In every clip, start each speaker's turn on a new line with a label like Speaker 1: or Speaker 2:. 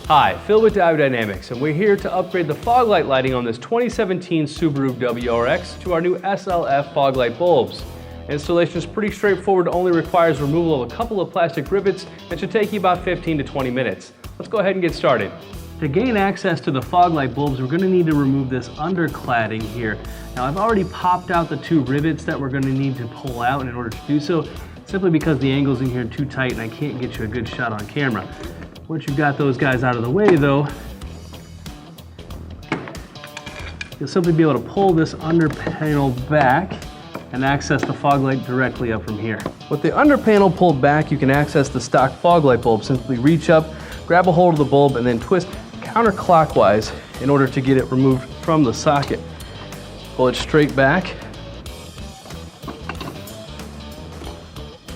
Speaker 1: Hi, Phil with Diode Dynamics, and we're here to upgrade the fog light lighting on this 2017 Subaru WRX to our new SLF fog light bulbs. Installation is pretty straightforward, only requires removal of a couple of plastic rivets and should take you about 15 to 20 minutes. Let's go ahead and get started. To gain access to the fog light bulbs, we're going to need to remove this undercladding here. Now I've already popped out the two rivets that we're going to need to pull out in order to do so, simply because the angles in here are too tight and I can't get you a good shot on camera. Once you've got those guys out of the way though, you'll simply be able to pull this under panel back and access the fog light directly up from here. With the under panel pulled back, you can access the stock fog light bulb. Simply reach up, grab a hold of the bulb, and then twist counterclockwise in order to get it removed from the socket. Pull it straight back,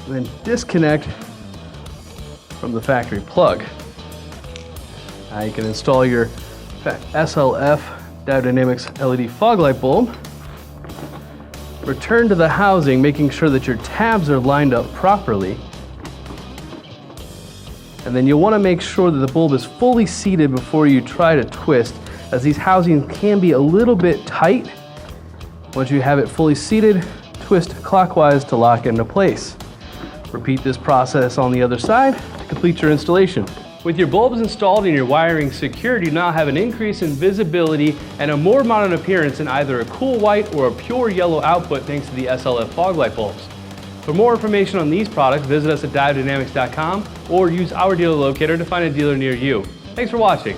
Speaker 1: and then disconnect from the factory plug. Now you can install your SLF Diode Dynamics LED fog light bulb. Return to the housing, making sure that your tabs are lined up properly. And then you'll want to make sure that the bulb is fully seated before you try to twist, as these housings can be a little bit tight. Once you have it fully seated, twist clockwise to lock into place. Repeat this process on the other side to complete your installation. With your bulbs installed and your wiring secured, you now have an increase in visibility and a more modern appearance in either a cool white or a pure yellow output thanks to the SLF fog light bulbs. For more information on these products, visit us at diodedynamics.com or use our dealer locator to find a dealer near you. Thanks for watching.